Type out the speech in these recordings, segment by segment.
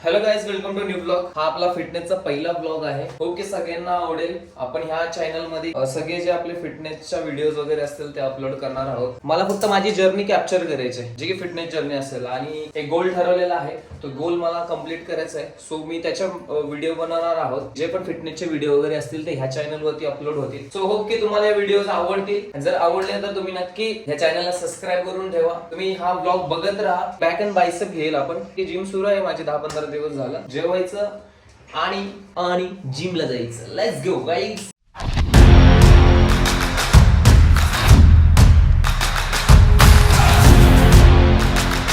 Hello guys, welcome to new blog. हा आपला फिटनेसचा पहिला ब्लॉग आहे. होप की सगळ्यांना आवडेल. आपण ह्या चॅनल मध्ये सगळे जे आपले फिटनेसच्या व्हिडिओज वगैरे असतील ते अपलोड करणार आहोत. मला फक्त माझी जर्नी कॅप्चर करायची आहे, जी की फिटनेस जर्नी असेल, आणि एक गोल ठरवलेला आहे. तो गोल मला कम्प्लीट करायचा आहे. सो मी त्याच्या व्हिडिओ बनवणार आहोत. जे पण फिटनेसचे व्हिडिओ वगैरे असतील ते ह्या चॅनल वरती अपलोड होतील. सो होप की तुम्हाला हे व्हिडिओज आवडतील. जर आवडले तर तुम्ही नक्की ह्या चॅनलला सबस्क्राईब करून ठेवा. तुम्ही हा ब्लॉग बघत राहा. बॅक अँड बायसेप घेईल आपण. की जिम सुरू आहे माझी 10-15 दिवस झालं. जेवायचं आणि जिमला जायचं. Let's go guys.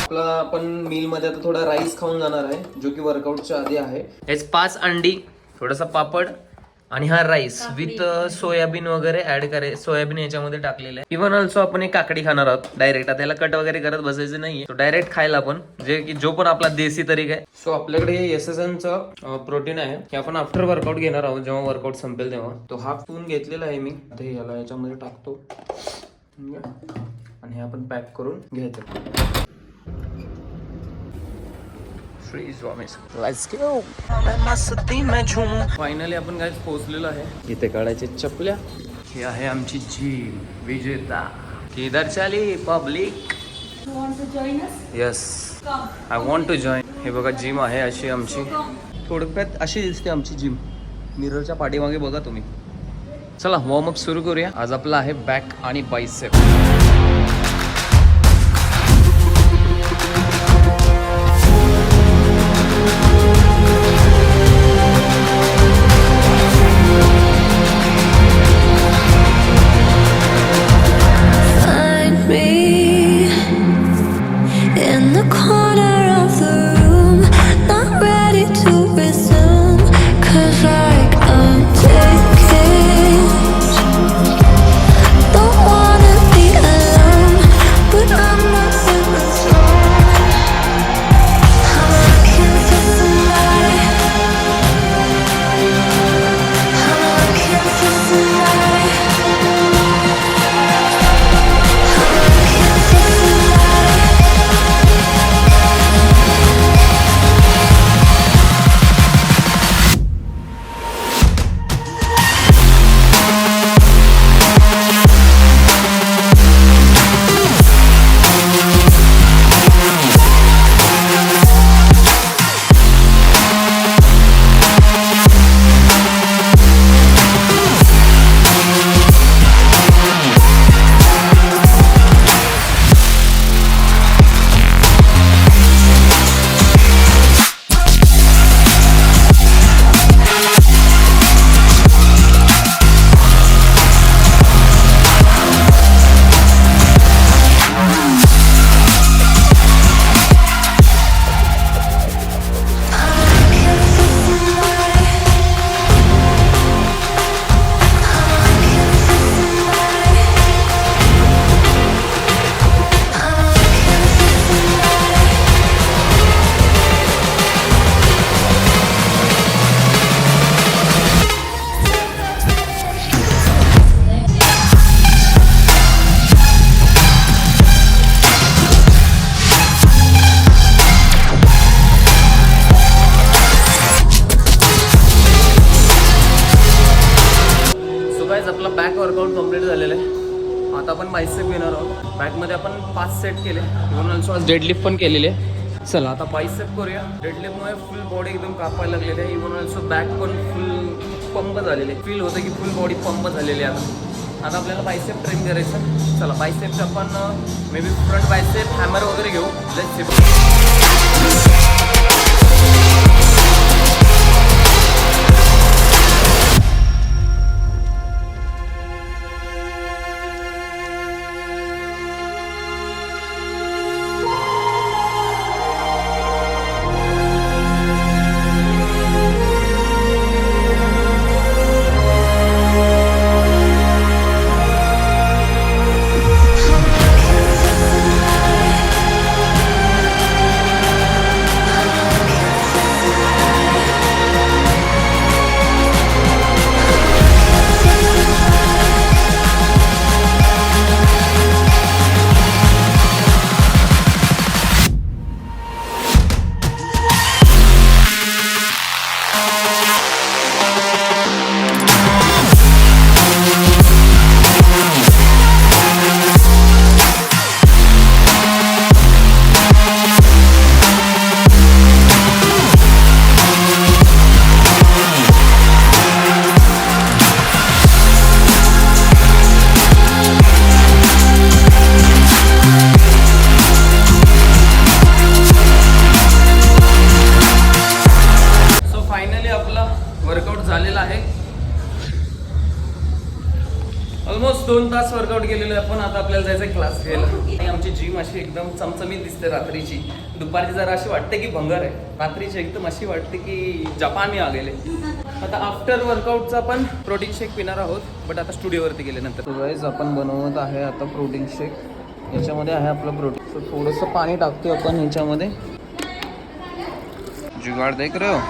आपला आपण मील मध्ये आता थोडा राईस खाऊन जाणार आहे, जो की वर्कआउटच्या आधी आहे. हेच 5 अंडी, थोडासा पापड आणि हा राईस विथ सोयाबीन वगैरे ऍड करे. सोयाबीन याच्यामध्ये टाकलेलं आहे. इव्हन ऑल्सो आपण एक काकडी खाणार आहोत डायरेक्ट. त्याला कट वगैरे करत बसायचं नाहीये, तो डायरेक्ट खायला आपण, जे की जो पण आपला देसी तरीका आहे. सो आपल्याकडे हे एसएसएनचं प्रोटीन आहे, हे आपण आफ्टर वर्कआउट घेणार आहोत. जेव्हा वर्कआउट संपेल तेव्हा. तो हाफ स्पून घेतलेला आहे मी. आता हे याला याच्यामध्ये टाकतो आणि हे आपण पॅक करून घ्यायचं. फायनली आपण काय पोहोचलेलो आहे. इथे काढायचे चपल्या. ही आहे आमची जिम विजेता. किधर चाली public? Yes, I want to join. हे बघा जिम आहे अशी आमची. थोडक्यात अशी दिसते आमची जिम. मिररच्या पाठीमागे बघा तुम्ही. चला वॉर्मअप सुरू करूया. आज आपला आहे बॅक आणि बायसेप. आपला बॅक वर्कआउट कम्प्लीट झालेला आहे. आता आपण बायसेप घेणार आहोत. बॅकमध्ये आपण 5 सेट केले. इव्हन ऑल्सो आज डेडलिफ्ट पण केलेले. चला आता बायसेप करूया. डेडलिफ्टमुळे फुल बॉडी एकदम कापायला लागलेली आहे. इव्हन ऑल्सो बॅक पण फुल पंप झालेले. फील होतं की फुल बॉडी पंप झालेली आहे. आता आपल्याला बायसेप ट्रेन करायचं. चला बायसेपचं आपण may be front bicep hammer वगैरे घेऊ. Let's see. ऑलमोस्ट 2 तास वर्कआउट केलेलो आहे, पण आता आपल्याला जायचं क्लास घ्यायला. आणि आमची जिम अशी एकदम चमचमीत दिसते रात्रीची. दुपारची जरा अशी वाटते की भंगार आहे, रात्रीची एकदम अशी वाटते की जपानी आ गेले. आता आफ्टर वर्कआउटचा आपण प्रोटीन शेक पिणार आहोत, बट आता स्टुडिओवरती गेल्यानंतर. गाईज आपण बनवत आहे आता प्रोटीन शेक. याच्यामध्ये आहे आपलं प्रोटीन. सो थोडंसं पाणी टाकतो आपण ह्याच्यामध्ये. जुगाड देख रहे हो.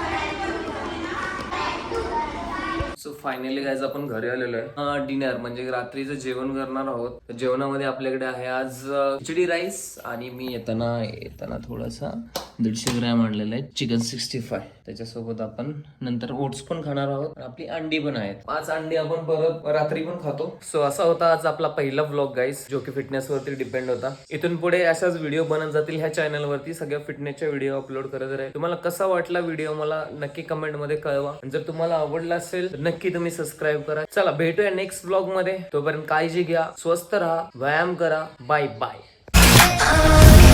सो फायनली गाईज आपण घरी आलेलो आहे. डिनर म्हणजे रात्रीचं जेवण करणार आहोत. जेवणामध्ये आपल्याकडे आहे आज खिचडी राईस आणि मी येताना थोडासा 150 ग्रॅम आणलेला आहे चिकन 65. त्याच्यासोबत आपण नंतर ओट्स पण खाणार आहोत. आपली अंडी पण आहेत. 5 अंडी आपण परत रात्री पण खातो. सो असा होता आज आपला पहिला व्लॉग गाईज, जो की फिटनेस वरती डिपेंड होता. इथून पुढे अशाच व्हिडिओ बनत जातील ह्या चॅनल वरती. सगळ्या फिटनेसच्या व्हिडिओ अपलोड करत राहील. तुम्हाला कसा वाटला व्हिडिओ मला नक्की कमेंट मध्ये कळवा. जर तुम्हाला आवडला असेल तर नक्की तुम्ही सबस्क्राईब करा. चला भेटूया नेक्स्ट व्लॉग मध्ये. तोपर्यंत काळजी घ्या, स्वस्थ राहा, व्यायाम करा. Bye bye.